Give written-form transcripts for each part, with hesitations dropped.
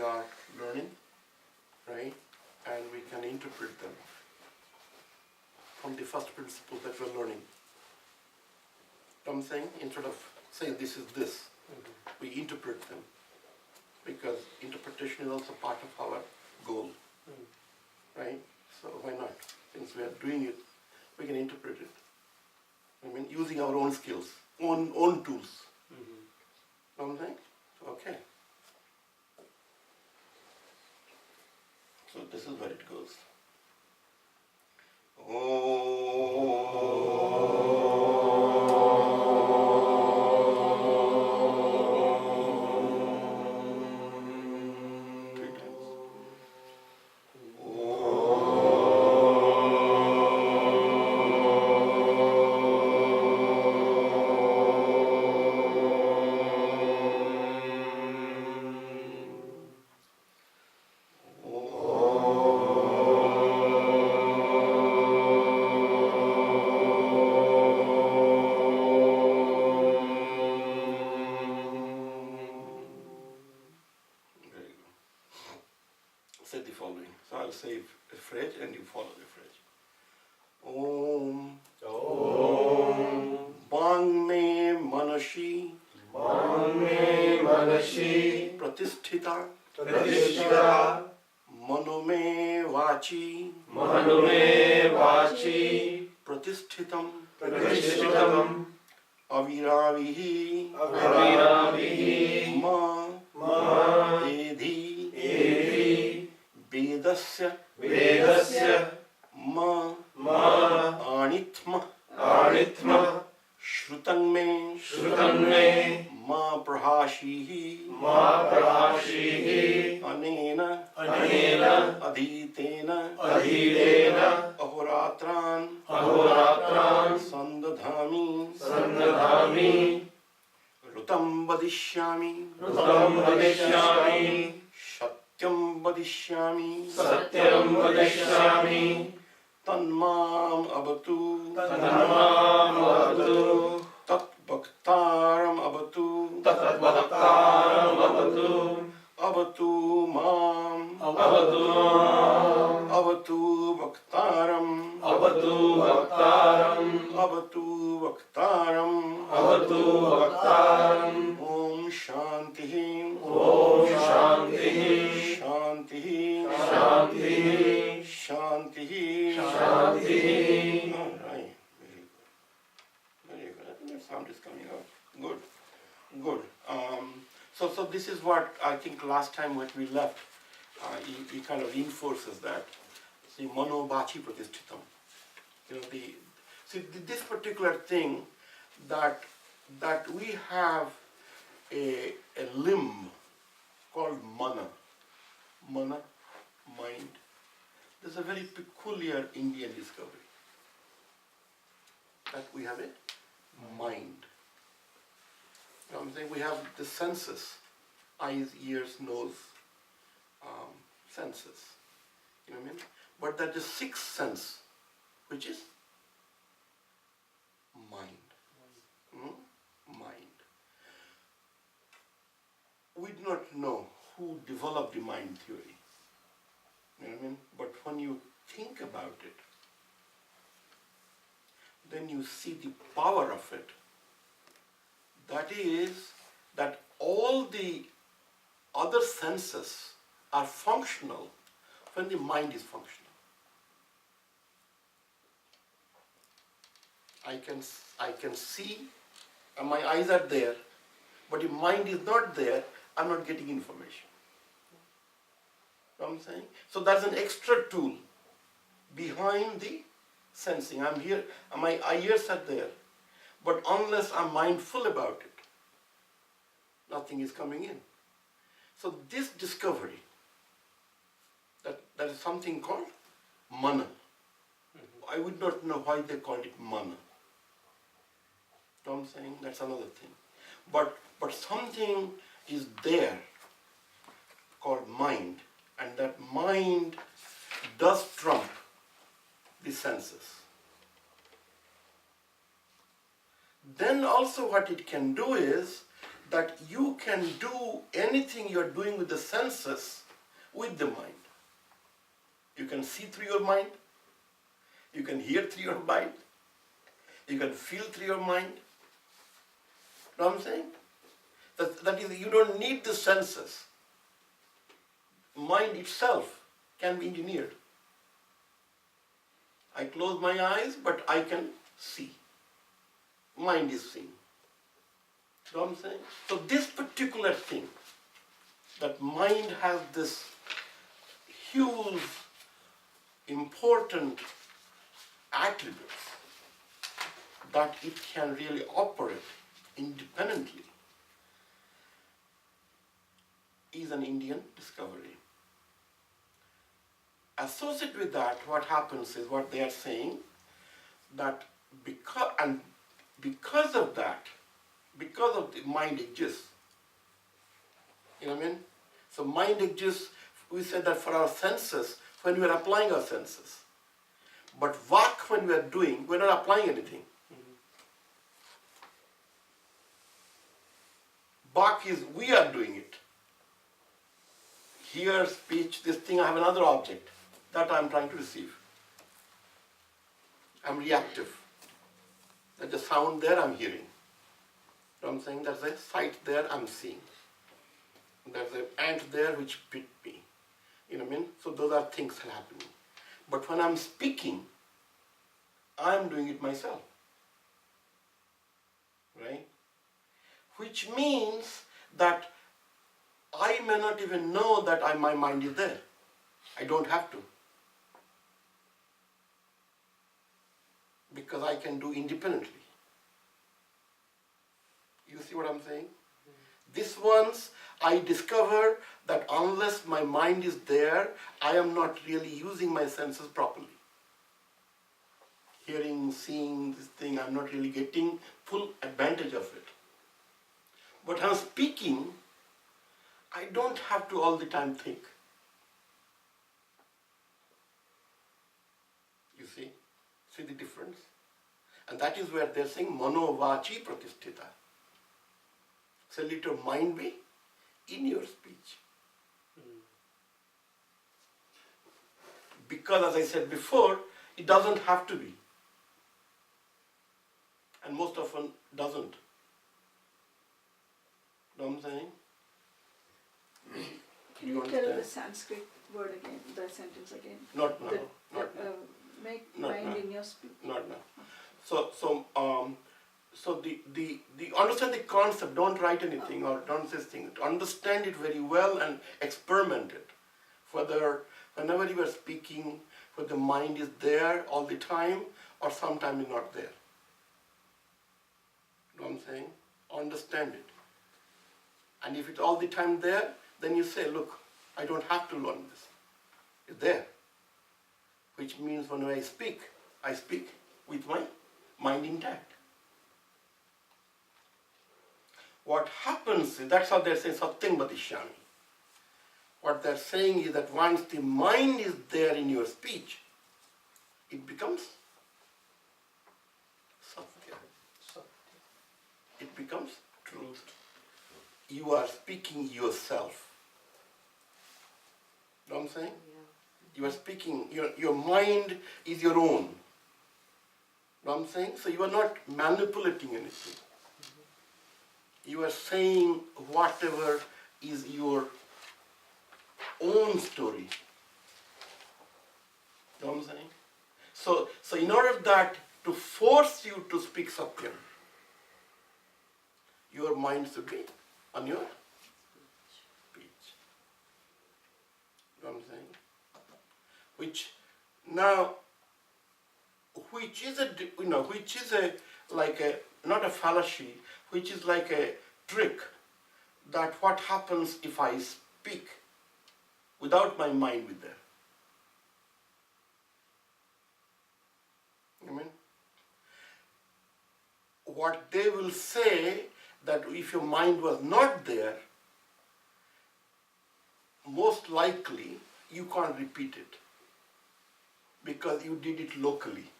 are learning, right? And we can interpret them from the first principle that we're learning. I'm saying, instead of saying this is this, we interpret them, because interpretation is also part of our goal, right? So why not? Since we are doing it, we can interpret it. I mean, using our own skills, own tools. Know what I'm saying? Okay. So this is where it goes. Say the following. So I'll say a phrase and you follow the phrase. Om. Om. Bang me manashi. Bang me manashi. Pratisthita. Pratisthita. Mano me vachi. Mano me vachi. Pratishthitam. Pratishthitam. Aviravihi. Aviravihi. Ma. Edhi. Vedasya ma anithma shrutang me ma prahashihi anena adhitena ahoratran sandadhami rutam vadishyami Satyam vadishyami Tanmam abatu Tat bhaktaram abatu Abatu mam Abatu bhaktaram Om Shanti Shanti. All right. Very good. I think the sound is coming out. Good. So this is what I think last time what we left, he kind of reinforces that. See, mano bachi pratishthitam. This particular thing that we have a limb called mana, mind. This is a very peculiar Indian discovery, that we have a mind. You know what I'm saying? We have the senses, eyes, ears, nose, senses. You know what I mean? But that the sixth sense, which is mind. Mind. We do not know who developed the mind theory. You know what I mean? But when you think about it, then you see the power of it. That is, that all the other senses are functional when the mind is functional. I can see, and my eyes are there, but if mind is not there, I'm not getting information. You know what I'm saying? So that's an extra tool behind the sensing. I'm here, and my ears are there. But unless I'm mindful about it, nothing is coming in. So this discovery, that is something called mana. I would not know why they called it mana. You know what I'm saying? That's another thing. But something is there called mind, and that mind does trump the senses. Then also what it can do is, that you can do anything you're doing with the senses with the mind. You can see through your mind, you can hear through your mind, you can feel through your mind. You know what I'm saying? That is, you don't need the senses. Mind itself can be engineered. I close my eyes, but I can see. Mind is seeing. You know what I'm saying? So this particular thing, that mind has this huge, important attributes that it can really operate independently, is an Indian discovery. Associated with that, what happens is what they are saying, that because of that, because of the mind exists, you know what I mean? So mind exists, we said that for our senses, when we are applying our senses. But vak, when we are doing, we are not applying anything. Vak is, we are doing it. Here, speech, this thing, I have another object that I am trying to receive. I am reactive. There's a sound there, I am hearing. You know what I'm saying? There's a sight there, I am seeing. There's an ant there which bit me. You know what I mean? So those are things happening. But when I'm speaking, I'm doing it myself. Right? Which means that I may not even know that my mind is there. I don't have to. Because I can do independently. You see what I'm saying? This once I discover that unless my mind is there, I am not really using my senses properly. Hearing, seeing this thing, I'm not really getting full advantage of it. But when I'm speaking, I don't have to all the time think. You see? See the difference? And that is where they're saying mano-vachi pratisthita. So let your mind be in your speech. Because as I said before, it doesn't have to be. And most often doesn't. You know what I'm saying? Can you tell the Sanskrit word again, the sentence again? Not now. Not now. Make Not mind now. in your speech. Not now. So the understand the concept. Don't write anything or don't say things. Understand it very well and experiment it. Whenever you are speaking, whether the mind is there all the time or sometimes it's not there. You know what I'm saying? Understand it. And if it's all the time there, then you say, look, I don't have to learn this. It's there. Which means when I speak with my mind intact. What happens is, that's how they're saying satyam vadishyami. What they're saying is that once the mind is there in your speech, it becomes satya. It becomes truth. You are speaking yourself. You know what I'm saying? You are speaking, your mind is your own. You know what I'm saying? So you are not manipulating anything. You are saying whatever is your own story. You know what I'm saying? So in order that to force you to speak Satyam, your mind should be on your speech. You know what I'm saying? Which is not a fallacy, which is like a trick, that what happens if I speak without my mind with there. You know what I mean? What they will say, that if your mind was not there, most likely you can't repeat it because you did it locally.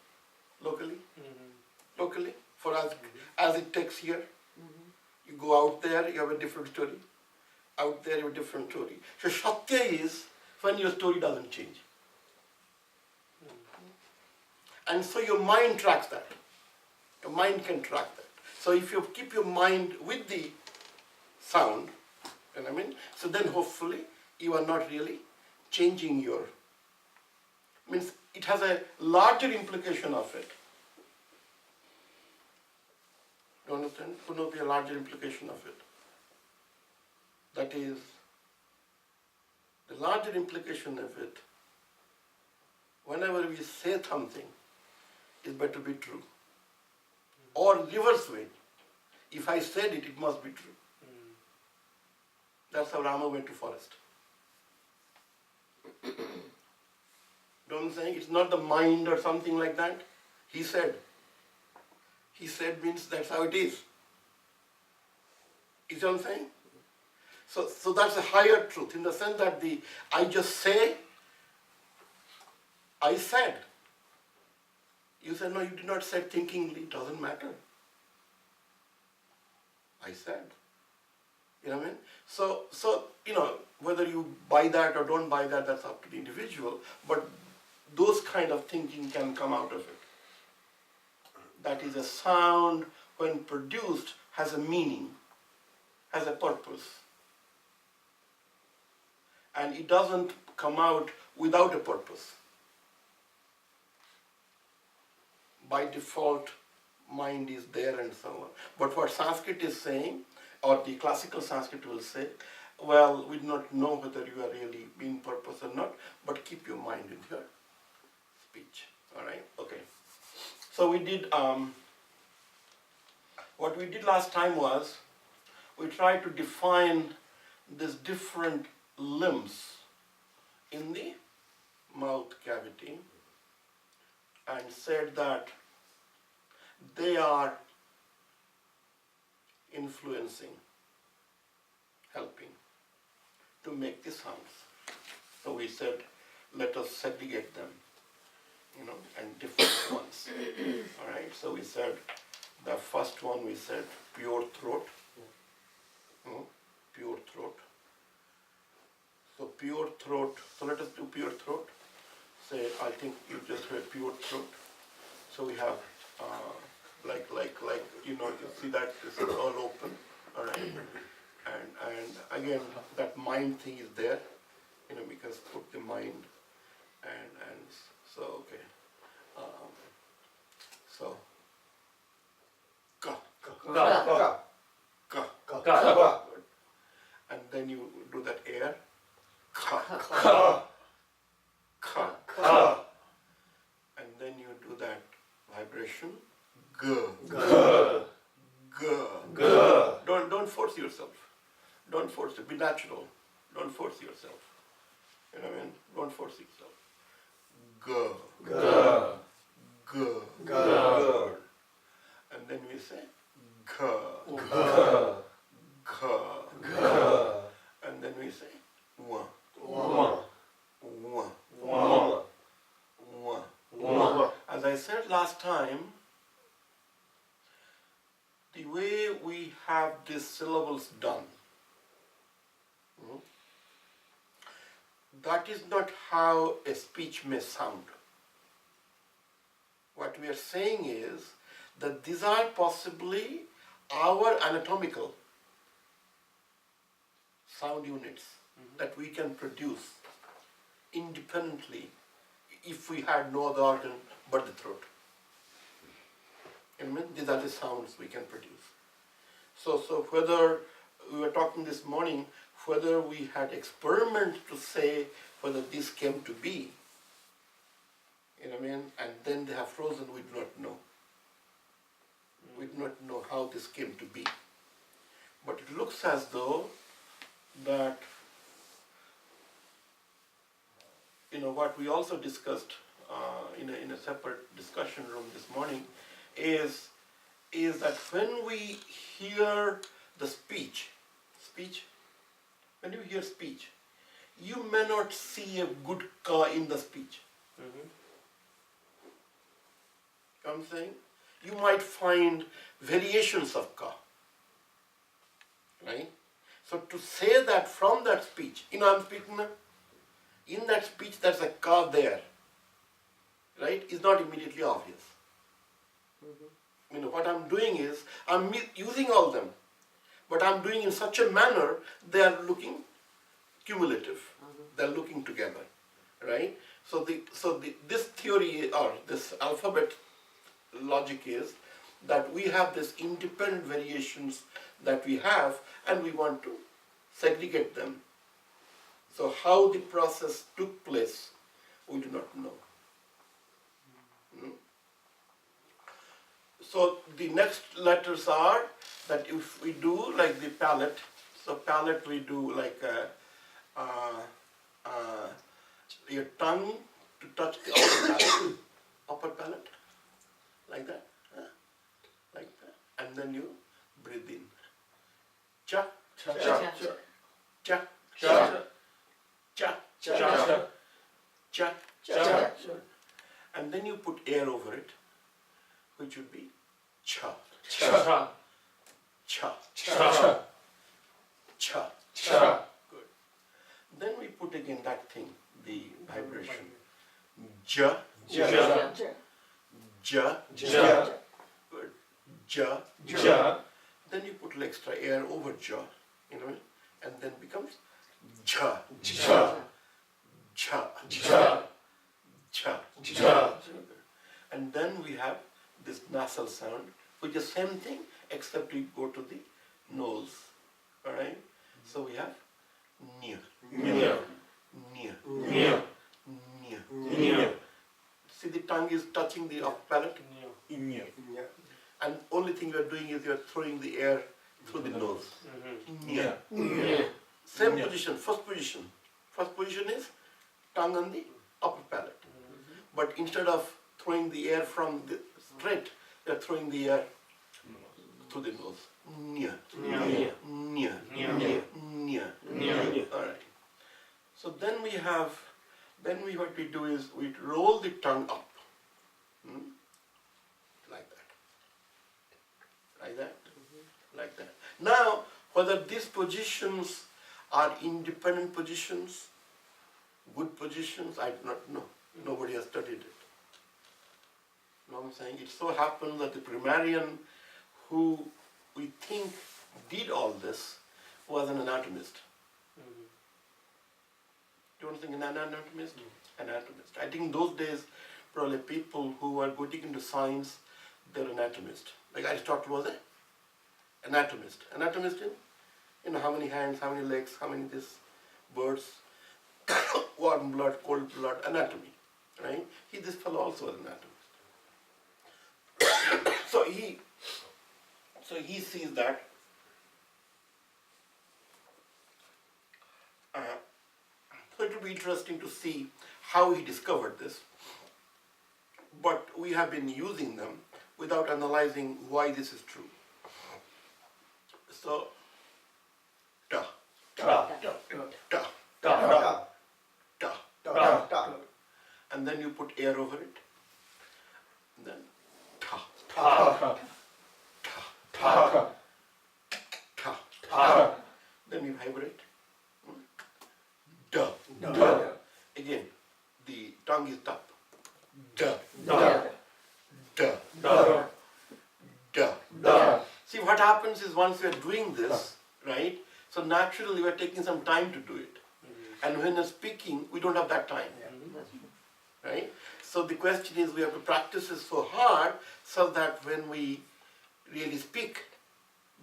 Locally, for as it takes here, You go out there, you have a different story. Out there, you have a different story. So Satya is when your story doesn't change. And so your mind tracks that. Your mind can track that. So if you keep your mind with the sound, you know what I mean? So then hopefully you are not really changing your, means it has a larger implication of it. You understand? Who knows the larger implication of it? That is, the larger implication of it, whenever we say something, is better be true. Or reverse way. If I said it, it must be true. That's how Rama went to forest. Don't saying it's not the mind or something like that. He said. He said means that's how it is. You see what I'm saying? So that's a higher truth in the sense that I just say, I said. You said, no, you did not say thinkingly, it doesn't matter. I said. You know what I mean? So whether you buy that or don't buy that, that's up to the individual, but those kind of thinking can come out of it. That is, a sound, when produced, has a meaning, has a purpose. And it doesn't come out without a purpose. By default, mind is there and so on. But what Sanskrit is saying, or the classical Sanskrit will say, well, we do not know whether you are really being purpose or not, but keep your mind in your speech. All right? Okay. So we did, what we did last time was, we tried to define these different limbs in the mouth cavity and said that they are influencing, helping to make the sounds. So we said, let us segregate them, and different ones. All right, so we said, the first one we said pure throat, pure throat. So pure throat, so let us do pure throat. Say, I think you just heard pure throat. So we have, you see that this is all open, all right? And again, that mind thing is there, because put the mind, and so, okay. So, ka, and then you do that air, ka, and then you do that vibration, g. Don't force yourself. Don't force it. Be natural. Don't force yourself. You know what I mean? Don't force yourself. G. And then we say g. And then we say wa. As I said last time, the way we have these syllables done, that is not how a speech may sound. What we are saying is that these are possibly our anatomical sound units that we can produce independently if we had no other organ but the throat. These are the sounds we can produce. So whether we were talking this morning, whether we had experiments to say whether this came to be, and then they have frozen, we do not know. We do not know how this came to be. But it looks as though that, what we also discussed in a separate discussion room this morning is that when we hear the speech, when you hear speech, you may not see a good ka in the speech. You know what I'm saying? You might find variations of ka. right? So to say that from that speech, I'm speaking now, in that speech there's a ka there, right, is not immediately obvious. What I'm doing is, I'm using all them, but I'm doing in such a manner, they are looking cumulative, they're looking together, right? So this theory or this alphabet logic is that we have this independent variations that we have and we want to segregate them. So how the process took place, we do not know. So the next letters are that if we do like the palate, so palate we do like your tongue to touch the upper palate, like that, like that, and then you breathe in. Cha, cha, cha, cha, cha, cha, cha, cha, cha, and then you put air over it, which would be cha, cha, cha, cha, cha, cha. Good. Then we put again that thing, the vibration. Ja, ja, ja, ja, ja. Good. Ja, ja. Then you put extra air over ja, and then becomes ja, ja, ja, ja, ja, ja. And then we have this nasal sound, which is the same thing, except we go to the nose. Alright? So we have nya, nya, nya, nya, nya, nya. See, the tongue is touching the upper palate. Nya. And only thing you are doing is you are throwing the air through the nose. Nya. Nya. Same position, first position. First position is tongue on the upper palate. But instead of throwing the air from the straight, you are throwing the air through the nose. Nya, nya, nya, nya, nya, nya. All right. So then what we do is we roll the tongue up, like that, like that, like that. Now, whether these positions are independent positions, good positions, I do not know. Nobody has studied it. You know what I'm saying? It so happens that the grammarian who we think did all this was an anatomist. Do you want to think an anatomist? Anatomist. I think in those days, probably people who were getting into science, they were anatomist. Like Aristotle was an anatomist. Anatomist in, how many hands, how many legs, how many this, birds, warm blood, cold blood, anatomy. Right? This fellow also was an anatomist. So he sees that so it will be interesting to see how he discovered this. But we have been using them without analyzing why this is true. So, ta, ta, ta, ta, ta, ta, ta, ta, and then you put air over it. And then ta, ta, ta, ta, ta, ta. Then you vibrate. Da, da. Again, the tongue is up. Da, da, da, da, da, da. See, what happens is once we are doing this, right? So naturally we are taking some time to do it. And when we're speaking, we don't have that time. Right? So the question is, we have to practice this so hard so that when we really speak,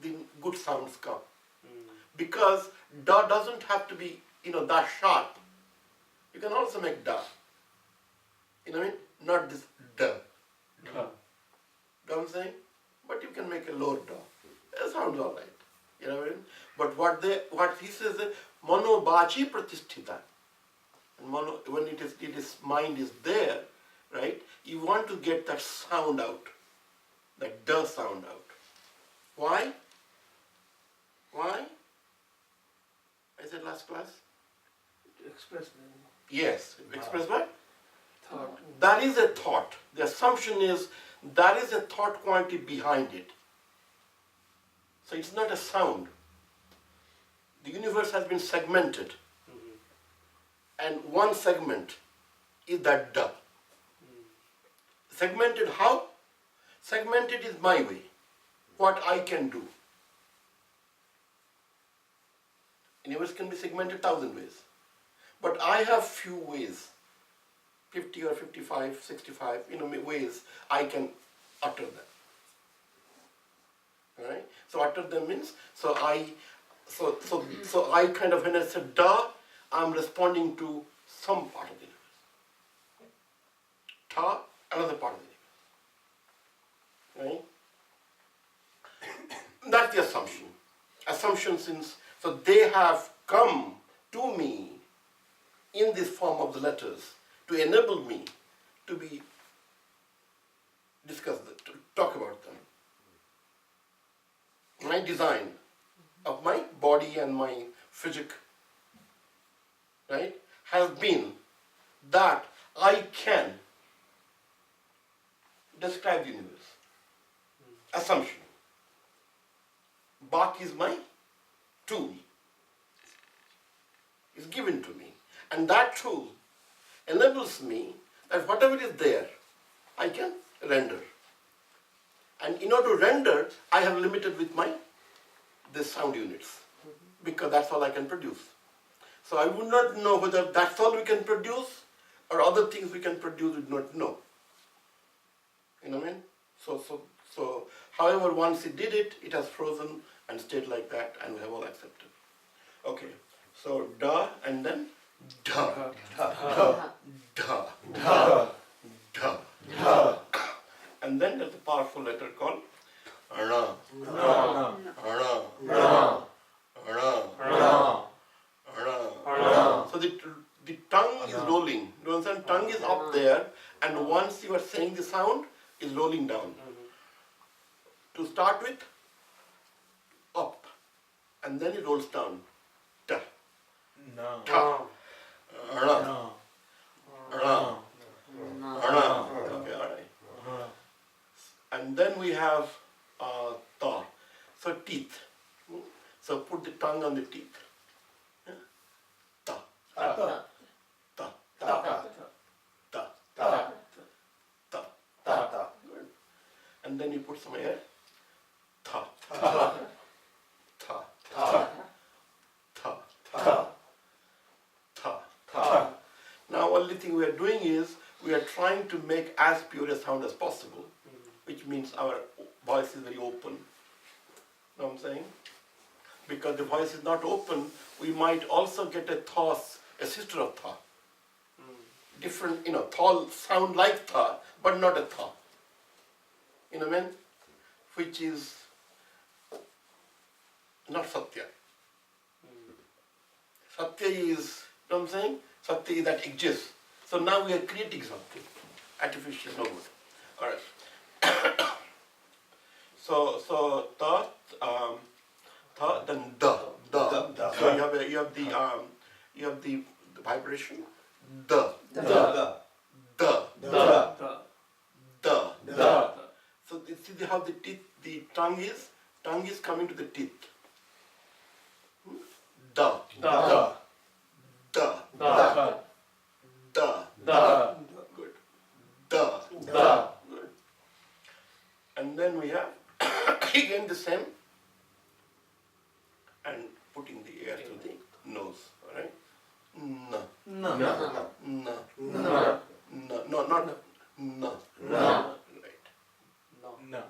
the good sounds come. Because da doesn't have to be, da sharp. You can also make da. You know what I mean? Not this da. Da. Know what I'm saying? But you can make a lower da. That sounds all right. You know what I mean? But what he says is mono bachi pratisthita. And when it is mind is there, right? You want to get that sound out, that da sound out. Why? Why? I said last class. Express. Yes. Express what? Thought. That is a thought. The assumption is that is a thought quantity behind it. So it's not a sound. the universe has been segmented, and one segment is that da. Segmented how? Segmented is my way, what I can do. Universe can be segmented 1,000 ways. But I have few ways, 50 or 55, 65, ways I can utter them. Right? So utter them means, so I kind of, when I say da, I'm responding to some part of the universe. Ta, another part of the universe. Right? That's the assumption. Assumption since, so they have come to me in this form of the letters to enable me to be to talk about them. My design of my body and my physique, right, has been that I can describe the universe. Assumption. Bach is my tool. It's given to me. And that tool enables me that whatever is there, I can render. And in order to render, I have limited with the sound units, because that's all I can produce. So I would not know whether that's all we can produce or other things we can produce, we do not know. You know what I mean? So however, once he did it, it has frozen and stayed like that, and we have all accepted. Okay, so da and then da, da, da, da, da, da. And then there's a powerful letter called ra, ra, ra, ra, ra, ra. So the tongue is rolling. You understand? Tongue is up there, and once you are saying the sound, is rolling down. To start with, up, and then it rolls down. Ta, ta, ra, ra, ra. Okay, all right. And then we have ta. So teeth. So put the tongue on the teeth. Ta, ta, ta, ta, ta, ta, ta, ta. Good. And then you put some air. Ta, ta, ta, ta, ta, ta, ta, ta. Now only thing we are doing is we are trying to make as pure a sound as possible, which means our voice is very open. Know what I'm saying? Because the voice is not open, we might also get a tha, a sister of tha. Different, tha sound like tha, but not a tha. You know what I mean? Which is not satya. Satya is, you know what I'm saying? Satya is that exists. So now we are creating something. Artificial, no good. Alright. So ta, then da. So you have the vibration. Da. So you see how the tongue is coming to the teeth. Da. Good. Da. Good. And then we have again the same, and putting the air to the nose. All right. Na. No, not na. Right. Na.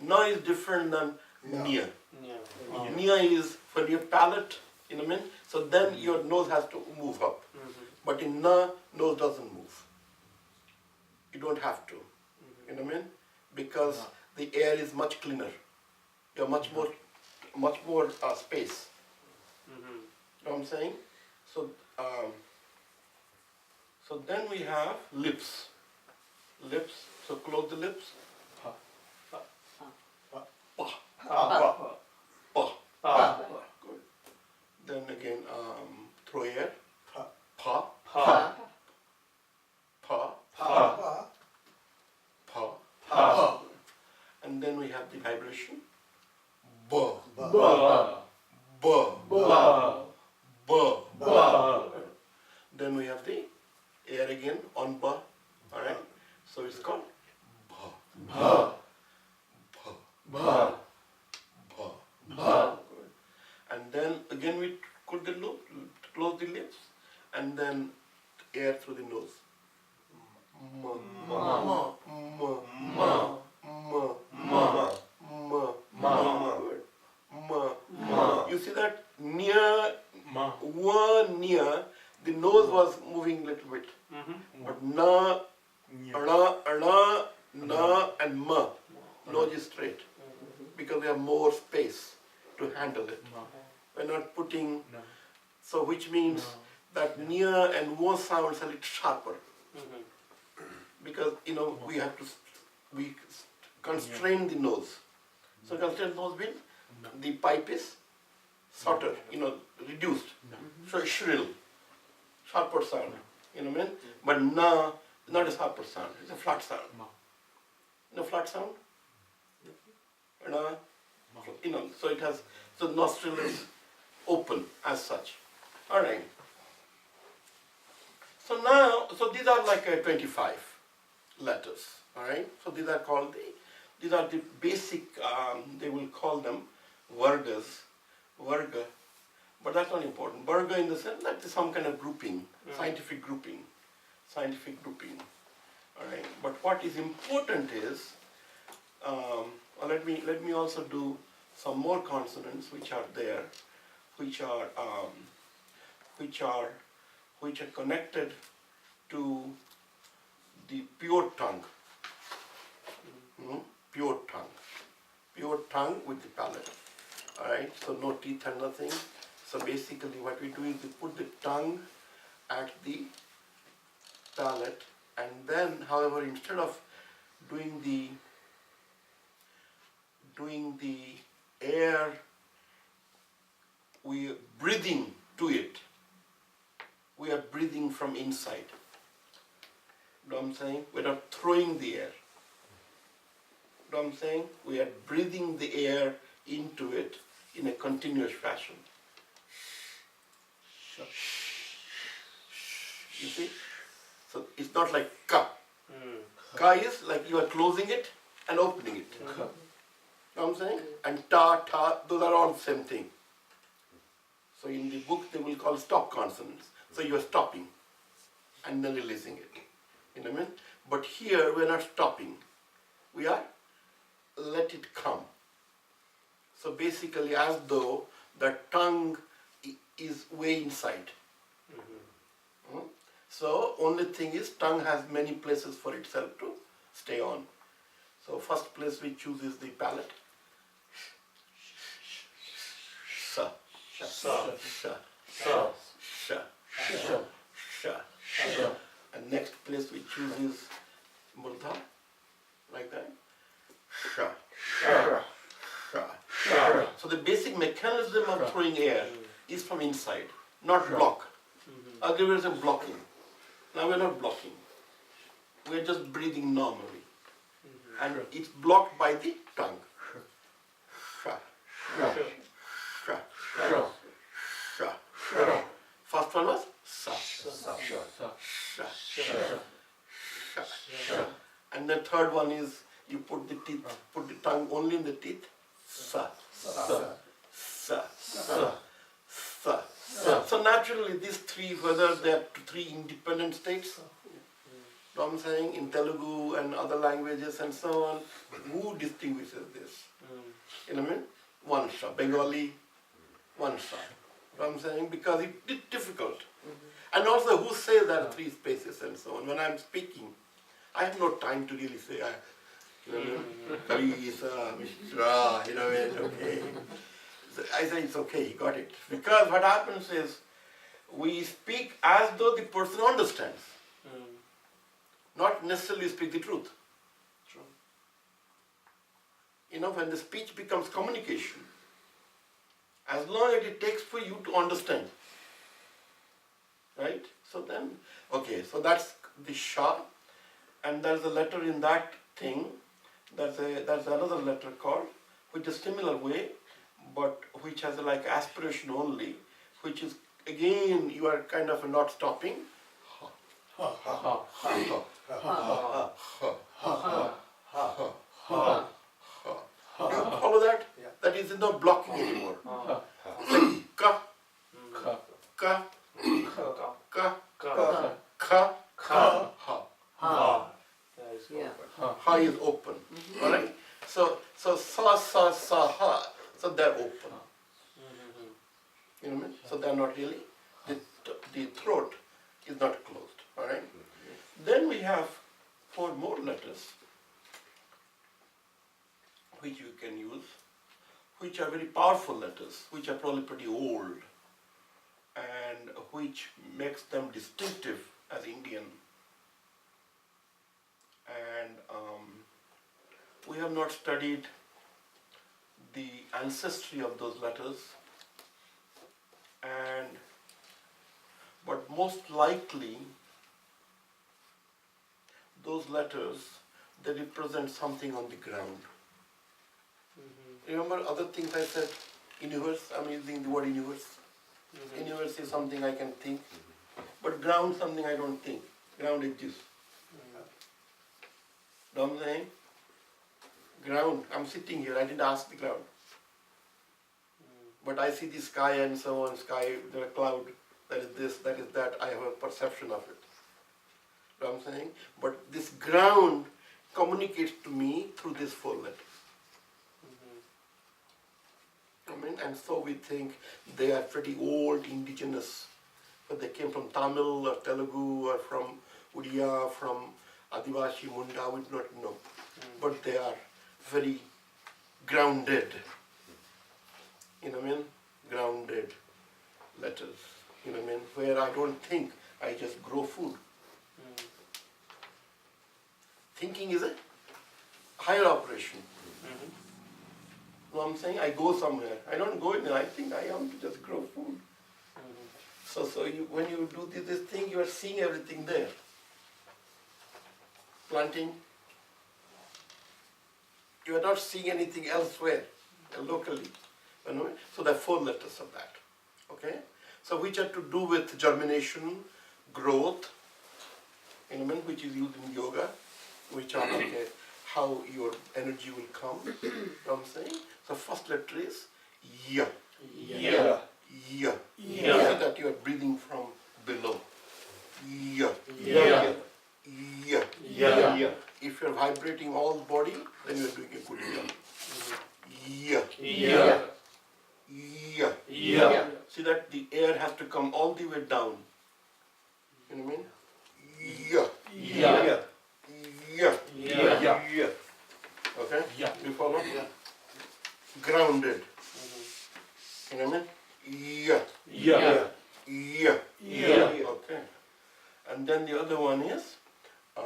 Na is different than nia. Nia is for your palate, you know what I mean? So then your nose has to move up. But in na, nose doesn't move. You don't have to, you know what I mean? Because the air is much cleaner. You have much more space. You know what I'm saying? So then we have lips. So close the lips. Pa. Good. Then again, throw air. Pa. And then we have the vibration. ba. Ba. Then we have the air again on ba. Alright? So it's called ba. Ba. Ba. Ba. Ba. Ba. And then again we close the lips, and then air through the nose. Ma. Ma. Ma. Ma. Ma. Ma. Ma. Ma. Ma. Good. Ma. Ma. You see that near, Ma. near, the nose was moving a little bit. But na, ana, na, and ma, nose is straight. Because we have more space to handle it. We're not putting, so which means that near and wo sounds a little sharper. Because, we have to, we constrain the nose. So constrain the nose means the pipe is shorter, reduced. So it's shrill, sharper sound, you know what I mean? But na is not a sharper sound, it's a flat sound. Flat sound? Na, so it has, so nostril is open as such. Alright. So now, so these are like 25 letters, alright? So these are called these are the basic, they will call them vargas, varga, but that's not important. Varga in the sense that is some kind of grouping, scientific grouping, alright? But what is important is, let me also do some more consonants which are there, which are connected to the pure tongue. Pure tongue with the palate. All right. So no teeth and nothing. So basically, what we do is we put the tongue at the palate, and then, however, instead of doing the air, we are breathing to it. We are breathing from inside. You know what I'm saying? We're not throwing the air. You know what I'm saying? We are breathing the air into it in a continuous fashion. You see? So it's not like ka. Ka is like you are closing it and opening it. You know what I'm saying? And ta, those are all the same thing. So in the book they will call stop consonants. So you are stopping and then releasing it. You know what I mean? But here we are not stopping. We are let it come. So basically as though the tongue is way inside. So only thing is tongue has many places for itself to stay on. So first place we choose is the palate. Sa. Sa. Sha. Sa. Sha. Sha. Sha. Sha. And next place we choose is murdha, like that. Sha. Sha. Sha. Sha. So the basic mechanism of throwing air is from inside, not block. Otherwise I'm blocking. Now we're not blocking. We're just breathing normally. And it's blocked by the tongue. Sha. Sha. Sha. Sha. Sha. Sha. First one was sa. Sa. Sa. Sha. Sha. Sha. Sha. And the third one is you put the tongue only in the teeth. Sa. Sa. Sa. Sa. Sa. So naturally these three, whether they are three independent states, know what I'm saying, in Telugu and other languages and so on, who distinguishes this? You know what I mean? One sha. Bengali, one sha. Know what I'm saying? Because it's difficult. And also who says there are three spaces and so on. When I'm speaking, I have no time to really say, Karisa, Mishra, you know what I mean? Okay. So I say it's okay, he got it. Because what happens is, we speak as though the person understands. Not necessarily speak the truth. True. You know, when the speech becomes communication, as long as it takes for you to understand, right? So then, okay, so that's the sha, and there's a letter in that thing, there's another letter called, which is similar way, but which has like aspiration only, which is again you are kind of not stopping. Ha. Do you follow that? Yeah. That is not blocking anymore. Ha. Ka, Ka. ka, Ka. ka, Ka. ka, Ka. ha. Ha. Yeah. Ha is open. Alright? So sa, ha. So they're open. You know what I mean? So they're not really, the throat is not closed. Alright? Then we have 4 more letters which you can use, which are very powerful letters, which are probably pretty old, and which makes them distinctive as Indian. And we have not studied the ancestry of those letters, but most likely those letters, they represent something on the ground. Remember other things I said? Universe, I'm using the word universe. Universe is something I can think, but ground something I don't think. Ground exists. Know what I'm saying? Ground, I'm sitting here, I didn't ask the ground. But I see the sky and so on, sky, there are cloud, that is this, that is that, I have a perception of it. Know what I'm saying? But this ground communicates to me through these 4 letters. I mean, and so we think they are pretty old, indigenous, but they came from Tamil or Telugu or from Odia, from Adivasi, Munda, we do not know. But they are very grounded. You know what I mean? Grounded letters. You know what I mean? Where I don't think, I just grow food. Thinking is a higher operation. You know what I'm saying? I go somewhere. I don't go in there. I think I am to just grow food. So you, when you do this thing, you are seeing everything there. Planting. You are not seeing anything elsewhere, locally. You know? So there are 4 letters of that. Okay? So which are to do with germination, growth, you know, which is used in yoga, which are like how your energy will come. You know what I'm saying? So first letter is ya. Yeah. Ya. Yeah. See that you are breathing from below. Ya. Yeah. Ya. Yeah. If you are vibrating all the body, then you are doing a good job. Ya. Yeah. Ya. Yeah. See that the air has to come all the way down. You know what I mean? Ya. Yeah. Ya. Yeah. Yeah. Okay? Yeah. You follow? Grounded. You know what I mean? Yeah. Yeah. Yeah. Yeah. Okay. And then the other one is ra.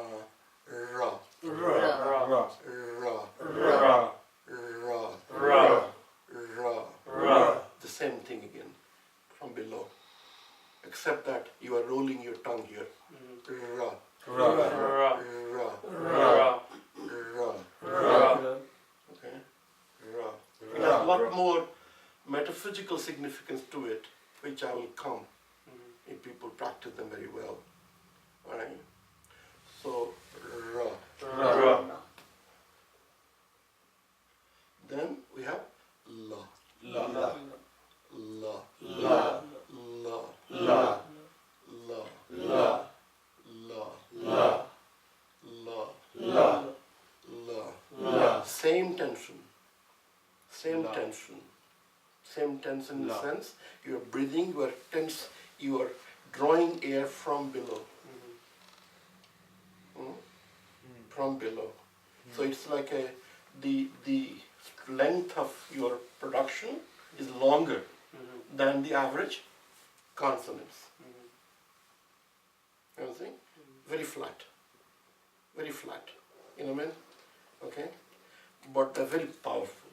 Ra. Ra. Ra. Ra. Ra. Ra. Ra. The same thing again from below. Except that you are rolling your tongue here. Ra. Ra. Ra. Ra. Ra. Ra. Okay? Ra. It has a lot more metaphysical significance to it, which I will come if people practice them very well. Alright? So, Ra. Ra. Then we have La. La. La. La. La. La. La. La. La. La. La. La. La. La. Same tension. Same La. tension. Same tension in the La. sense you are breathing, you are tense, you are drawing air from below. From below. So it's like the length of your production is longer than the average consonants. You know what I'm saying? Very flat. Very flat. You know what I mean? Okay? But they're very powerful.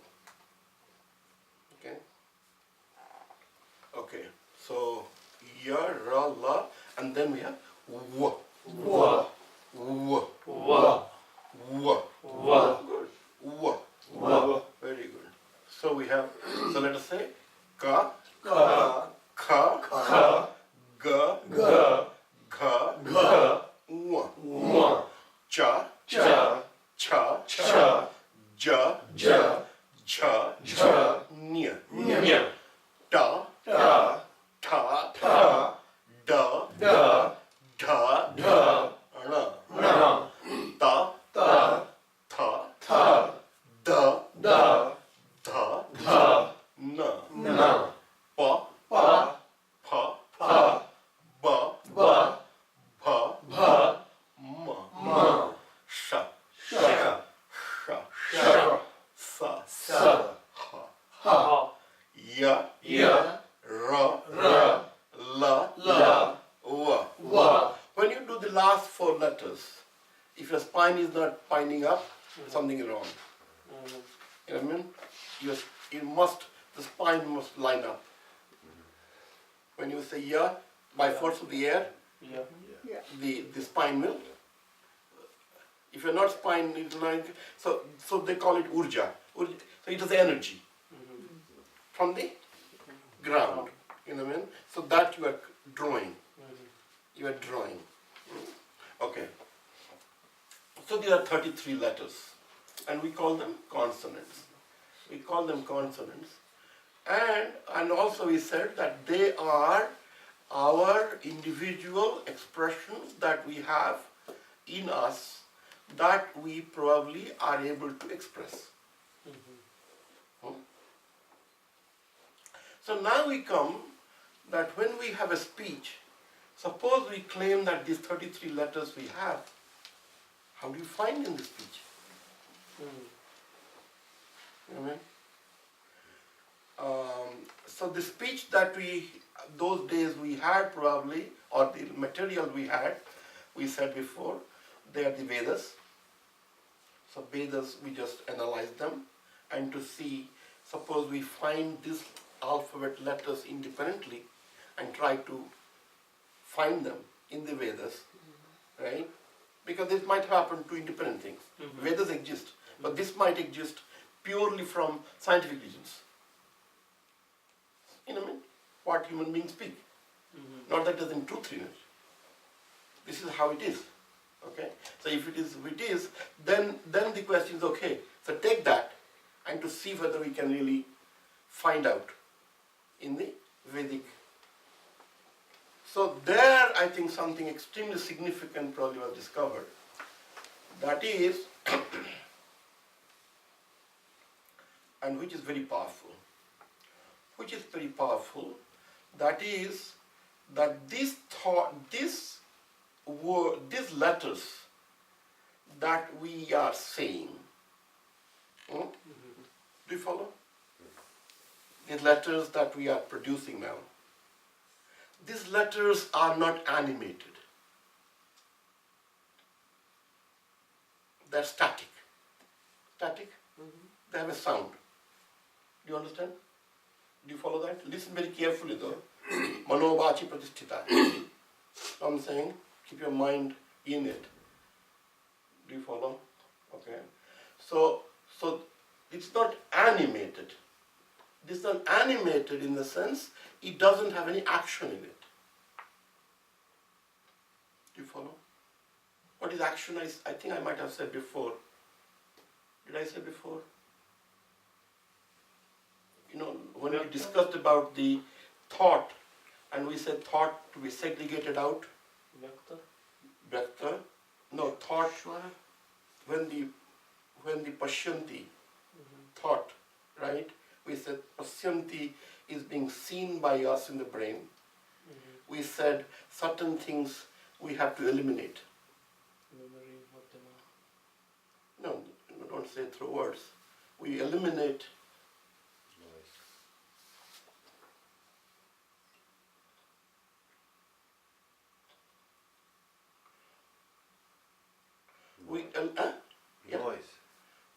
Okay? Okay. So, ya, ra, la, and then we have wa. Wa. Wa. Wa. Wa. Wa. Good. Wa. Wa. Very good. So we have, so let us say ka, Ka. ka, kha, ga, ga, gha, gha, wa, wa, cha, cha, cha, cha, ja, ja, jha, ja, nya, nya, ta, ta, tha, ta, da, da, dha, da, ra, na, ta, ta, tha, ta, da, da, dha, da, na, na, pa, pa, pha, pa, ba, ba, bha, ba, ma, ma, sha, sha, sha, sha, sa, sa, ha, ha, ya, ya, ra, ra, la, la, wa. wa, When you do the last four letters, if your spine is not binding up, something is wrong. You know what I mean? The spine must line up. When you say ya, by force of the air, Yeah. the spine will. If you're not spine, it's not, so they call it urja. So it is energy from the ground. You know what I mean? So that you are drawing. You are drawing. Okay. So there are 33 letters, and we call them consonants. We call them consonants, and also we said that they are our individual expressions that we have in us that we probably are able to express. So now we come that when we have a speech, suppose we claim that these 33 letters we have, how do you find in the speech? You know what I mean? So the speech that those days we had probably, or the material we had, we said before, they are the Vedas. So Vedas, we just analyze them, and to see, suppose we find these alphabet letters independently and try to find them in the Vedas, right? Because this might happen to independent things. Vedas exist, but this might exist purely from scientific reasons. You know what I mean? What human beings speak. Not that there's any truth in it. This is how it is. Okay? So if it is, then the question is, okay, so take that and to see whether we can really find out in the Vedic. So there I think something extremely significant probably was discovered. That is, and which is very powerful. Which is very powerful, that is, that these letters that we are saying, do you follow? These letters that we are producing now, these letters are not animated. They're static. Static? They have a sound. Do you understand? Do you follow that? Listen very carefully though. Manovachi pratisthita. I'm saying, keep your mind in it. Do you follow? Okay. So it's not animated. This is not animated in the sense it doesn't have any action in it. Do you follow? What is action? I think I might have said before. Did I say before? You know, when we discussed about the thought, and we said thought to be segregated out. Vyakta. No, thought. When the pashyanti, thought, right? We said pashyanti is being seen by us in the brain. We said certain things we have to eliminate. No, don't say through words. We eliminate Voice.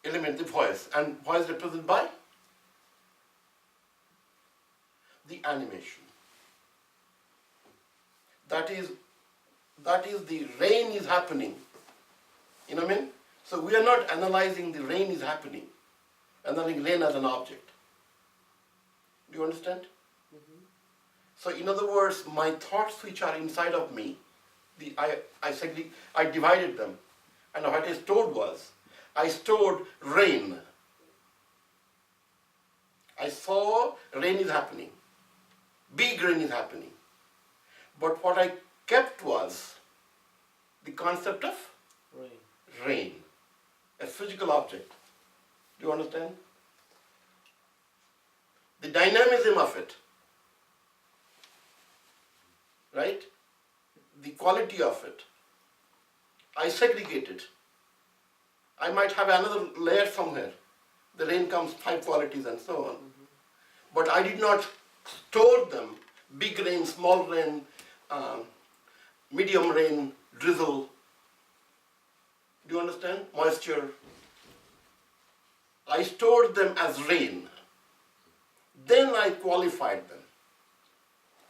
eliminate the voice, and voice represented by the animation. That is the rain is happening. You know what I mean? So we are not analyzing the rain is happening, analyzing rain as an object. Do you understand? So in other words, my thoughts which are inside of me, I divided them. And what I stored was, I stored rain. I saw rain is happening. Big rain is happening. But what I kept was the concept of rain, a physical object. Do you understand? The dynamism of it, right? The quality of it. I segregated. I might have another layer somewhere. The rain comes 5 qualities and so on. But I did not store them. Big rain, small rain, medium rain, drizzle. Do you understand? Moisture. I stored them as rain. Then I qualified them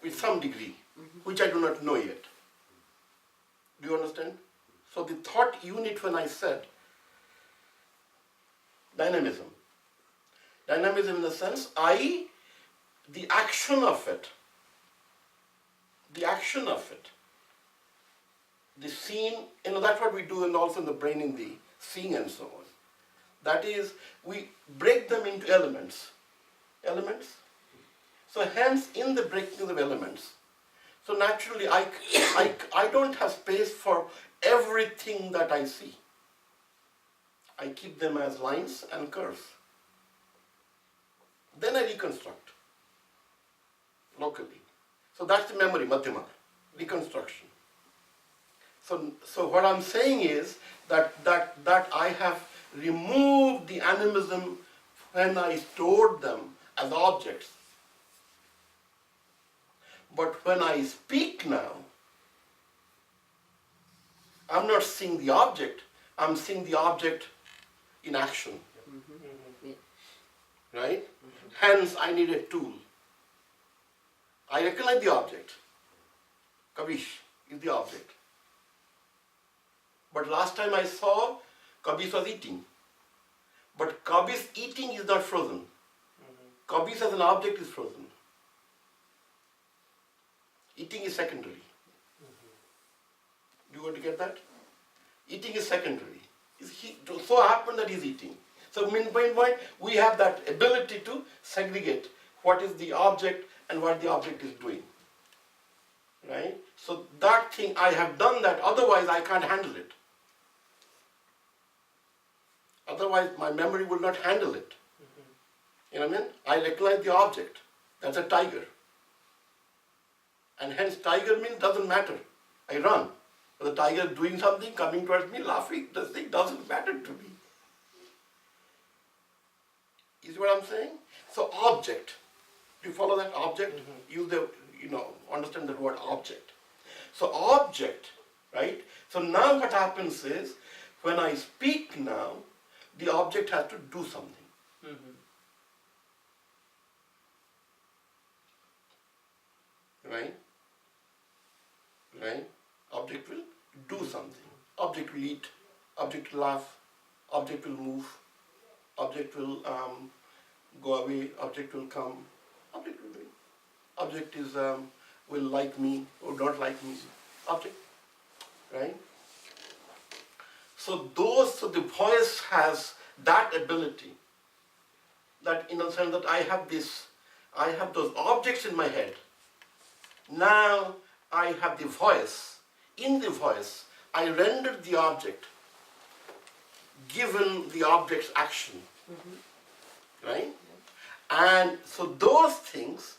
with some degree, which I do not know yet. Do you understand? So the thought unit, when I said dynamism in the sense, the action of it, the scene, that's what we do, and also in the brain in the seeing and so on. That is, we break them into elements. So hence, in the breaking of elements, so naturally I don't have space for everything that I see. I keep them as lines and curves. Then I reconstruct locally. So that's the memory, Madhyama, reconstruction. So what I'm saying is that I have removed the animism when I stored them as objects. But when I speak now, I'm not seeing the object, I'm seeing the object in action. Right? Hence, I need a tool. I recognize the object. Kabish is the object. But last time I saw, Kabish was eating. But Kabish eating is not frozen. Kabish as an object is frozen. Eating is secondary. Do you want to get that? Eating is secondary. It so happened that he's eating. So meanwhile, we have that ability to segregate what is the object and what the object is doing. Right? So that thing, I have done that, otherwise I can't handle it. Otherwise my memory will not handle it. You know what I mean? I recognize the object. That's a tiger. And hence tiger means doesn't matter. I run. The tiger is doing something, coming towards me, laughing, this thing doesn't matter to me. Is what I'm saying? So object. Do you follow that? Object? Use the, understand the word object. So object, right? So now what happens is, when I speak now, the object has to do something. Right? Right? Object will do something. Object will eat, object will laugh, object will move, object will go away, object will come, object will do. Object is, will like me or not like me, object, right? So the voice has that ability, that in a sense that I have those objects in my head. Now I have the voice. In the voice, I rendered the object, given the object's action. Right? And so those things,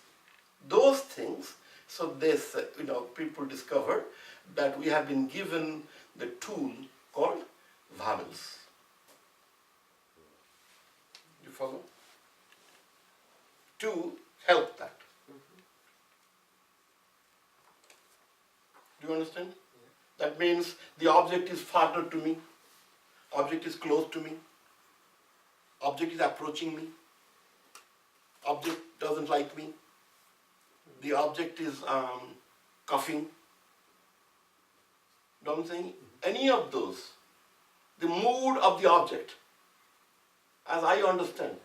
so this, people discover that we have been given the tool called vowels. You follow? To help that. Do you understand? That means the object is farther to me, object is close to me, object is approaching me, object doesn't like me, the object is coughing. You know what I'm saying? Any of those, the mood of the object, as I understand,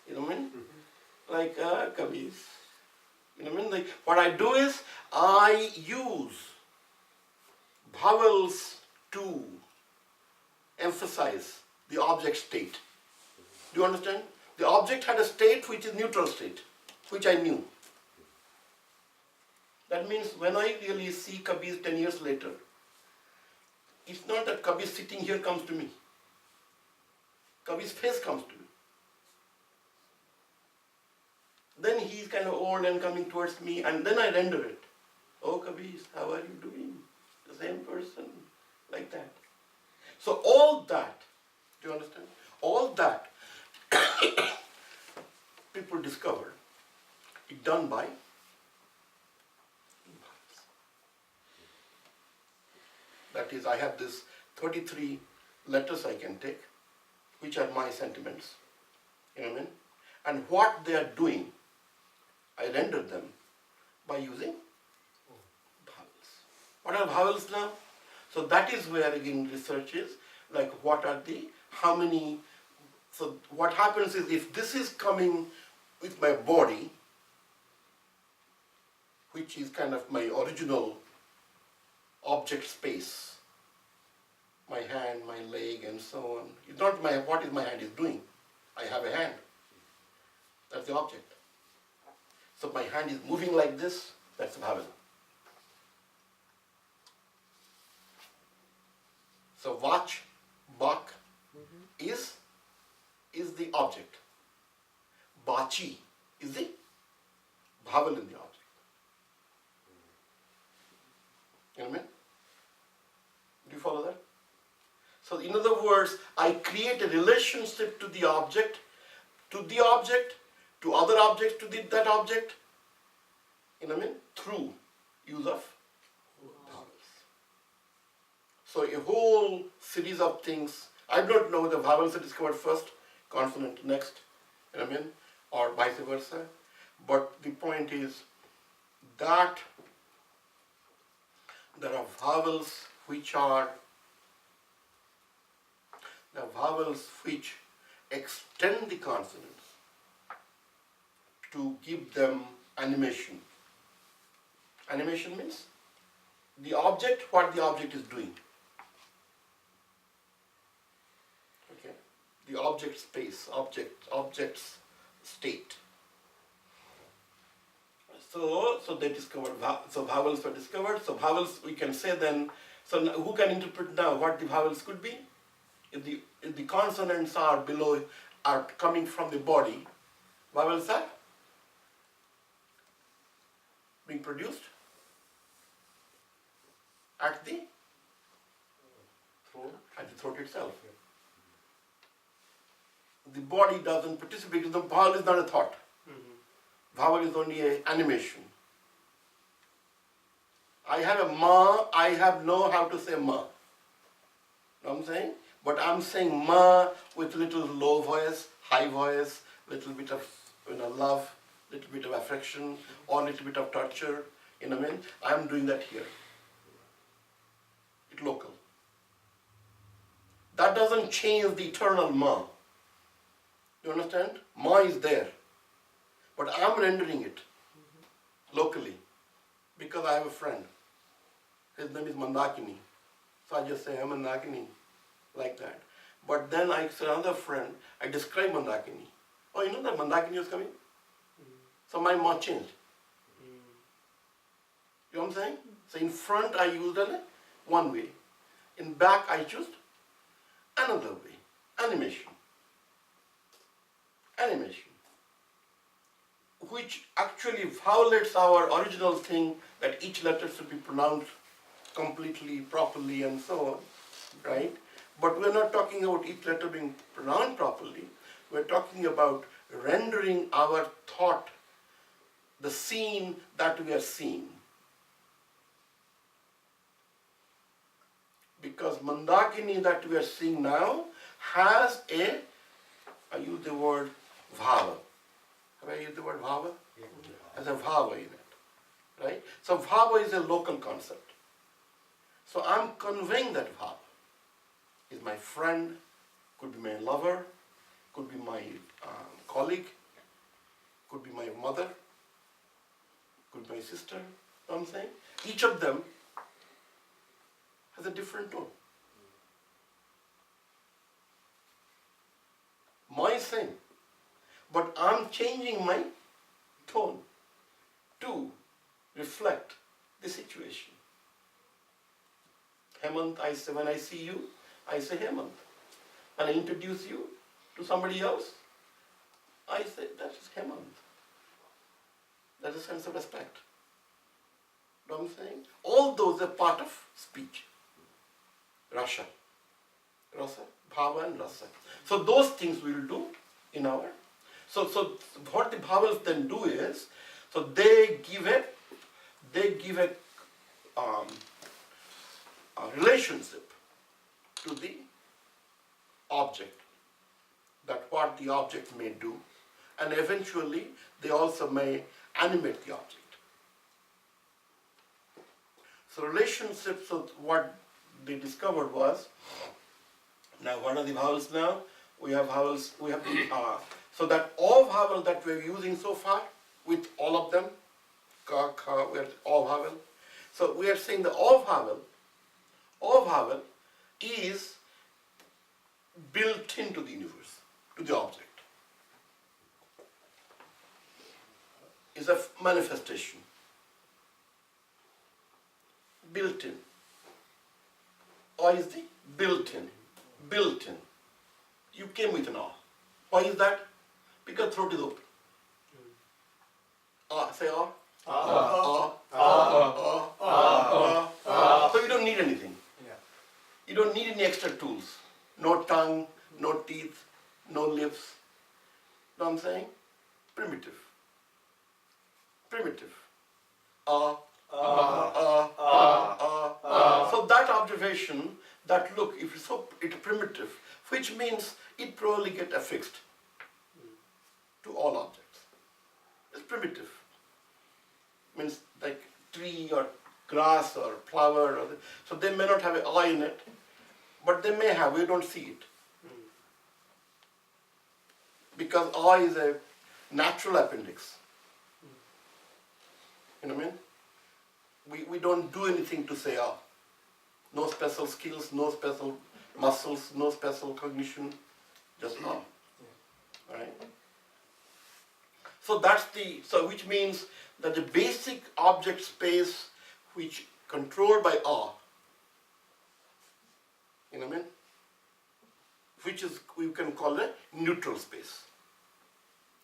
you know what I mean? Like Kabir, You know what I mean? Like, what I do is I use vowels to emphasize the object state. Do you understand? The object had a state which is neutral state, which I knew. That means when I really see Kabir 10 years later, it's not that Kabir sitting here comes to me. Kabir's face comes to me. Then he's kind of old and coming towards me, and then I render it. Oh Kabir, how are you doing? The same person, like that. So all that, do you understand? All that people discovered, it's done by that is, I have this 33 letters I can take, which are my sentiments. You know what I mean? And what they are doing, I render them by using vowels. What are vowels now? So that is where again research is, like what are the, how many, so what happens is if this is coming with my body, which is kind of my original object space, my hand, my leg and so on. It's not my, what is my hand is doing. I have a hand. That's the object. So my hand is moving like this, that's the vowel. So vach, bak is the object. Bachi is the vowel in the object. You know what I mean? Do you follow that? So in other words, I create a relationship to the object, to other objects, to that object, you know what I mean? Through use of vowels. So a whole series of things, I don't know whether vowels are discovered first, consonant next, you know what I mean? Or vice versa. But the point is that there are vowels which extend the consonants to give them animation. Animation means the object, what the object is doing. Okay, the object space, object's state. So they discovered, so vowels were discovered. So vowels, we can say then, so who can interpret now what the vowels could be? If the consonants are below, are coming from the body, vowels are being produced at the throat itself. The body doesn't participate because the vowel is not a thought. Vowel is only an animation. I have a ma, I have know how to say ma. Know what I'm saying? But I'm saying ma with little low voice, high voice, little bit of love, little bit of affection, or little bit of torture. You know what I mean? I'm doing that here. It's local. That doesn't change the eternal ma. You understand? Ma is there. But I'm rendering it locally because I have a friend. His name is Mandakini. So I just say, I'm Mandakini, like that. But then I say another friend, I describe Mandakini. Oh, you know that Mandakini is coming? So my ma changed. You know what I'm saying? So in front I used one way. In back I chose another way. Animation. Animation. Which actually violates our original thing that each letter should be pronounced completely, properly and so on, right? But we're not talking about each letter being pronounced properly. We're talking about rendering our thought, the scene that we are seeing. Because Mandakini that we are seeing now has I use the word bhava. Have I used the word bhava? Yeah. Has a bhava in it, right? So bhava is a local concept. So I'm conveying that bhava. Is my friend, could be my lover, could be my colleague, could be my mother, goodbye sister, you know what I'm saying? Each of them has a different tone. My same, but I'm changing my tone to reflect the situation. Hemant, I say, when I see you, I say Hemant. When I introduce you to somebody else, I say that is Hemant. That is a sense of respect. You know what I'm saying? All those are part of speech. Rasa, bhava and rasa. So those things we will do in our. So what the bhavas then do is, so they give a relationship to the object, that what the object may do, and eventually they also may animate the object. So relationships of what they discovered was, now what are the vowels now? We have vowels, we have so that all vowels that we're using so far, with all of them, ka, kha, we are all vowel. So we are saying the all vowel is built into the universe, to the object. Is a manifestation. Built in. Or is the built in. Built in. You came with an R. Why is that? Because throat is open. Say R. So you don't need anything. You don't need any extra tools. No tongue, no teeth, no lips. Know what I'm saying? Primitive. So that observation, that look, if it's primitive, which means it probably get affixed to all objects. It's primitive. Means like tree or grass or flower, so they may not have an eye in it, but they may have, we don't see it. Because eye is a natural appendix. You know what I mean? We don't do anything to say ah. No special skills, no special muscles, no special cognition, just ah. Right? So that's which means that the basic object space which controlled by ah, you know what I mean? Which is, we can call a neutral space.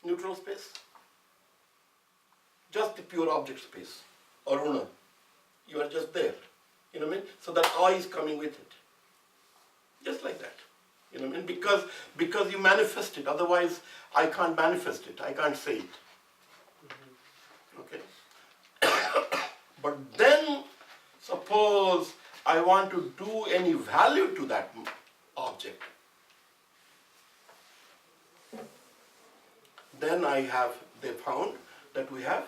Neutral space? Just the pure object space, or una. You are just there. You know what I mean? So that I is coming with it. Just like that. You know what I mean? Because you manifest it, otherwise I can't manifest it, I can't say it. Okay? But then, suppose I want to do any value to that object. Then they found that we have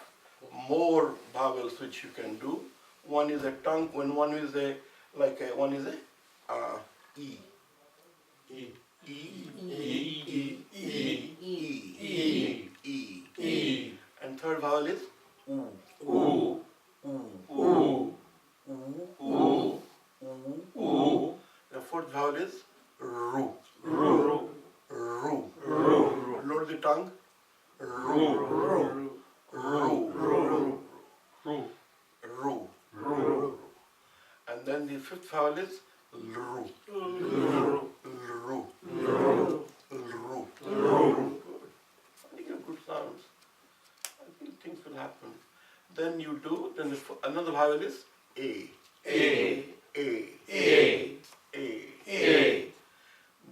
more vowels which you can do. One is a tongue, one is a E. E. And third vowel is U. The fourth vowel is Ru. Lower the tongue. Ru. And then the fifth vowel is Lru. Good sounds. I think things will happen. Then you do, then another vowel is A.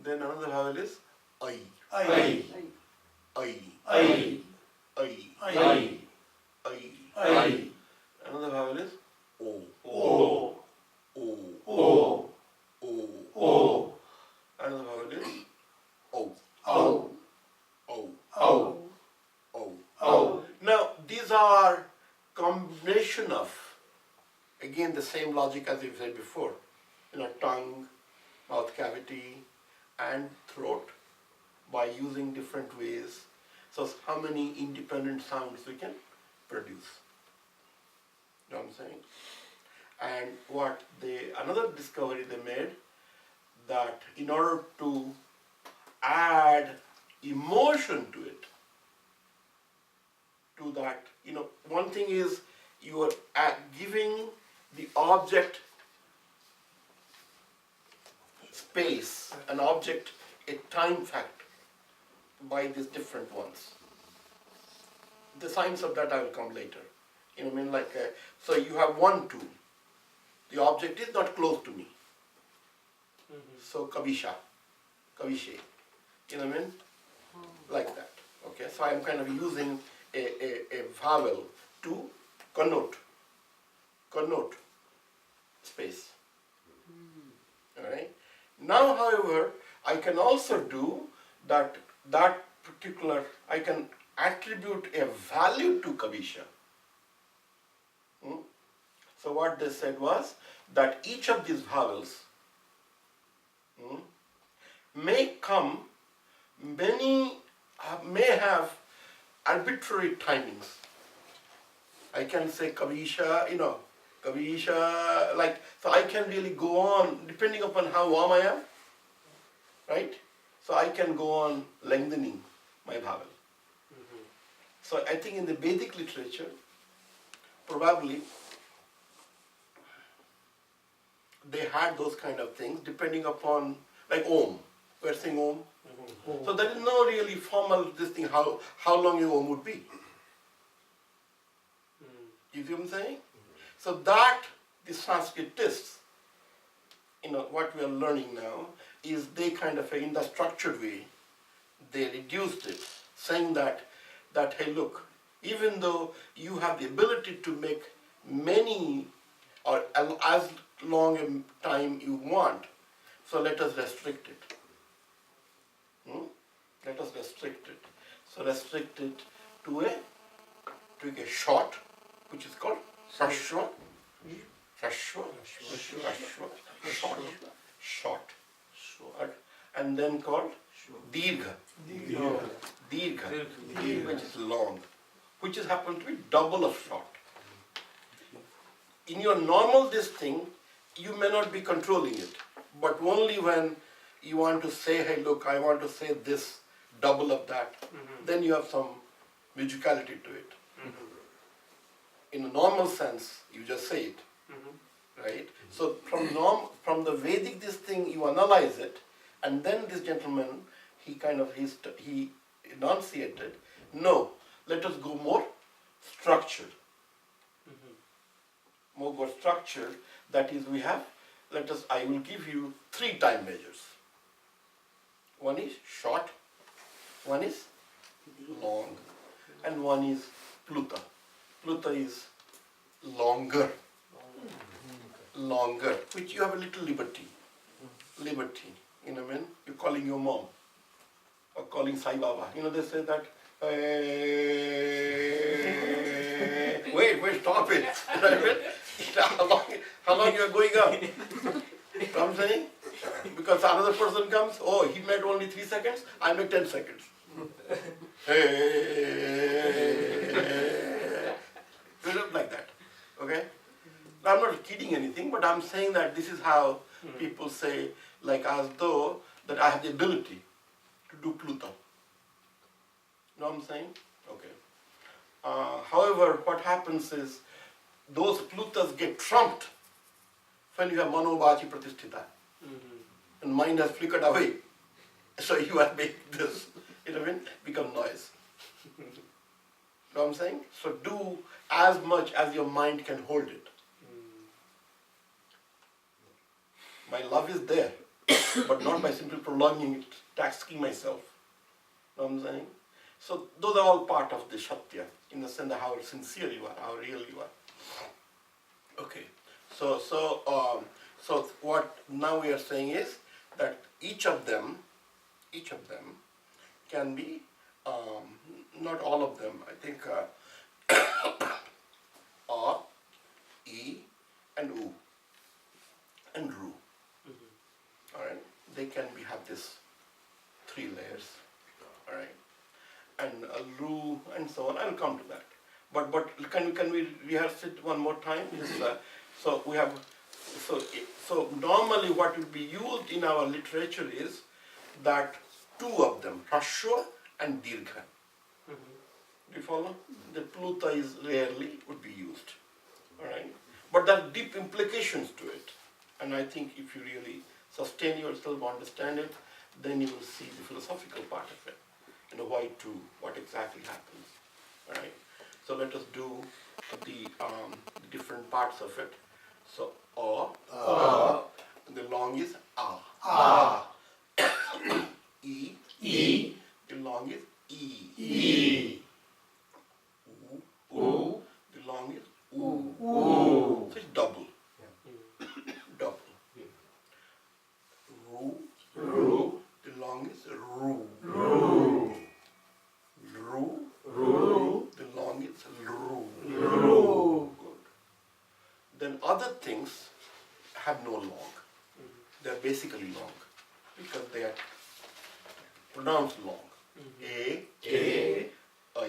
Then another vowel is I. Another vowel is O. Another vowel is O. Now these are combination of, again the same logic as we said before, tongue, mouth cavity and throat, by using different ways. So how many independent sounds we can produce. You know what I'm saying? And another discovery they made, that in order to add emotion to it, to that, one thing is you are giving the object space, an object a time factor by these different ones. The science of that I will come later. You know what I mean? So you have one tool. The object is not close to me. So kavisha, kavishe. You know what I mean? Like that. Okay, so I am kind of using a vowel to connote space. Alright? Now, however, I can also do that particular, I can attribute a value to kavisha. So what they said was that each of these vowels may have arbitrary timings. I can say kavisha, kavisha, so I can really go on, depending upon how warm I am, right? So I can go on lengthening my vowel. So I think in the Vedic literature, probably they had those kind of things depending upon, like Om, we're saying Om. So there is no really formal this thing, how long your Om would be. You see what I'm saying? So that, the Sanskritists, what we are learning now, is they kind of, in the structured way, they reduced it, saying that hey look, even though you have the ability to make many, or as long a time you want, so let us restrict it. Let us restrict it. So restrict it to a short, which is called Rashwa, short, and then called Dirgha, which is long, which is happen to be double of short. In your normal this thing, you may not be controlling it, but only when you want to say, hey look, I want to say this, double of that, then you have some musicality to it. In a normal sense, you just say it, right? So from the Vedic this thing, you analyze it, and then this gentleman, he enunciated, no, let us go more structured. More structured, that is I will give you 3 time measures. One is short, one is long, and one is pluta. Pluta is longer, which you have a little liberty, you know what I mean? You're calling your mom, or calling Sai Baba, they say that, wait, stop it, you know what I mean? How long you are going up? You know what I'm saying? Because another person comes, oh, he made only 3 seconds, I make 10 seconds. Like that, okay? I'm not kidding anything, but I'm saying that this is how people say, like as though that I have the ability to do Pluta. You know what I'm saying? Okay. However, what happens is, those Plutas get trumped when you have Manovachi Pratisthita. And mind has flickered away. So you are making this, become noise. You know what I'm saying? So do as much as your mind can hold it. My love is there, but not by simply prolonging it, tasking myself. You know what I'm saying? So those are all part of the Shatya, in the sense of how sincere you are, how real you are. Okay. So what now we are saying is that each of them can be, not all of them, I think, A, E, and U, and Ru. Alright? They can have this 3 layers. Alright? And Ru, and so on. I'll come to that. But can we rehearse it one more time? So we have so normally what will be used in our literature is that two of them, Hraswa and Dirgha. Do you follow? The Pluta is rarely would be used. Alright? But there are deep implications to it. And I think if you really sustain yourself, understand it, then you will see the philosophical part of it. Why two, what exactly happens. Alright? So let us do the different parts of it. So the long is A. E. The long is E. U. The long is U. So it's double. Double. Ru. The long is Ru. The long is Ru. Good. Then other things have no long. They are basically long because they are pronounced long. A, I,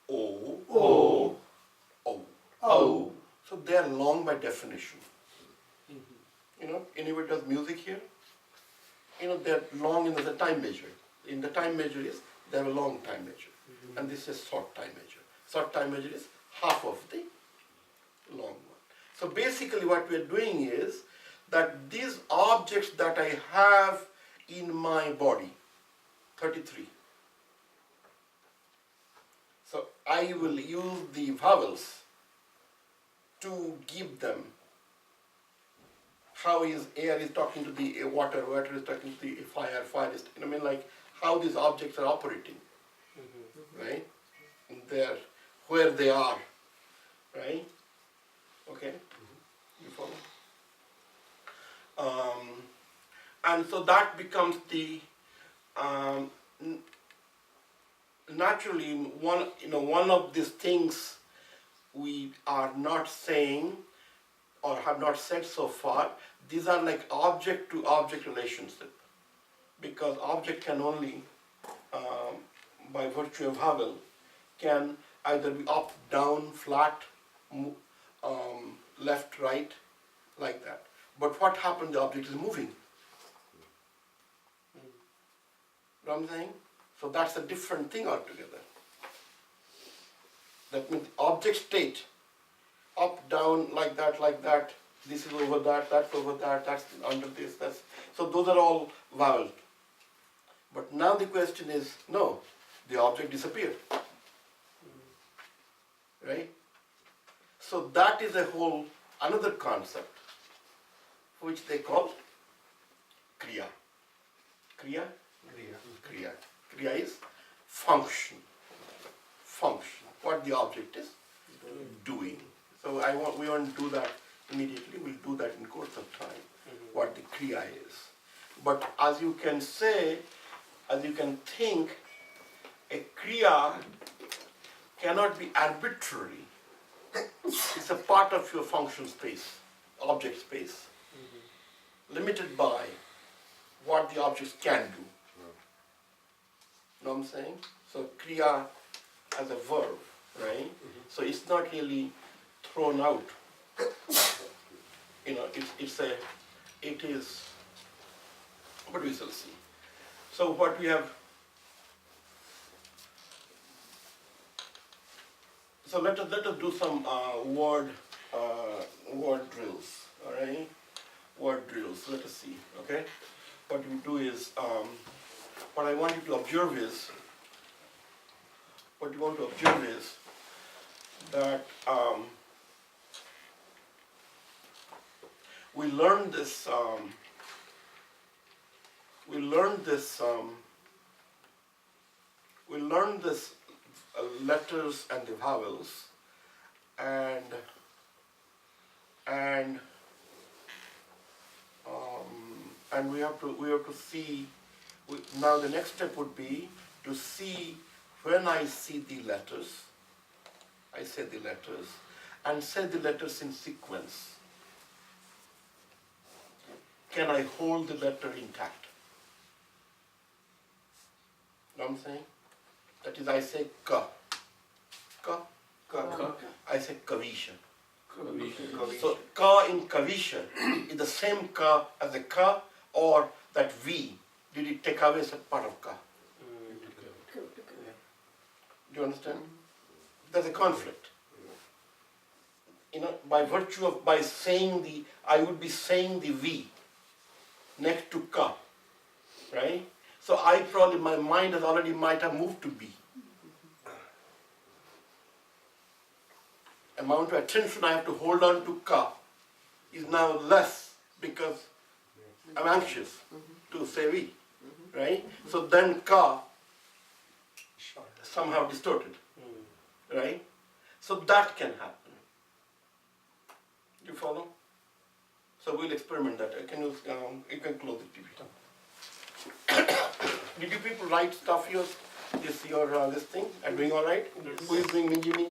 O. So they are long by definition. Anybody does music here? They are long in the time measure. In the time measure is they have a long time measure, and this is short time measure. Short time measure is half of the long one. So basically, what we are doing is that these objects that I have in my body, 33. So I will use the vowels to give them how is air is talking to the water, water is talking to the fire, fire is, like how these objects are operating, right? Where they are, right? Okay, you follow? And so that becomes the naturally one of these things we are not saying or have not said so far. These are like object to object relationship, because object can only by virtue of vowel can either be up, down, flat, left, right, like that. But what happens? The object is moving. You know what I'm saying? So that's a different thing altogether. That means object state, up, down, like that, this is over that, that's over that, that's under this, that's... So those are all vowels. But now the question is, no, the object disappeared. Right? So that is a whole another concept, which they call Kriya. Kriya? Kriya. Kriya is function. Function. What the object is doing. So we won't do that immediately. We'll do that in course of time. What the Kriya is. But as you can say, as you can think, a Kriya cannot be arbitrary. It's a part of your function space, object space, limited by what the objects can do. Know what I'm saying? So Kriya as a verb, right? So it's not really thrown out. It is, but we shall see. So what we have, so let us do some word drills, all right? Word drills, let us see, okay? What you do is, what I want you to observe is, that we learn this letters and the vowels, and we have to see. Now the next step would be to see when I see the letters. I say the letters and say the letters in sequence. Can I hold the letter intact? Know what I'm saying? That is, I say ka. ka? Ka. I say kavisha. Kavisha. So ka in kavisha is the same ka as the ka, or that V. Did it take away some part of ka? Go to go. Do you understand? There's a conflict. You know, by virtue of, by saying the, I would be saying the V next to ka, right? So I probably, my mind has already might have moved to B. Amount of attention I have to hold on to ka is now less because I'm anxious to say V, right? So then ka somehow distorted, right? So that can happen. You follow? So we'll experiment that. You can close it if you want. Did you people write stuff this thing? Are doing all right? Who is doing Minji?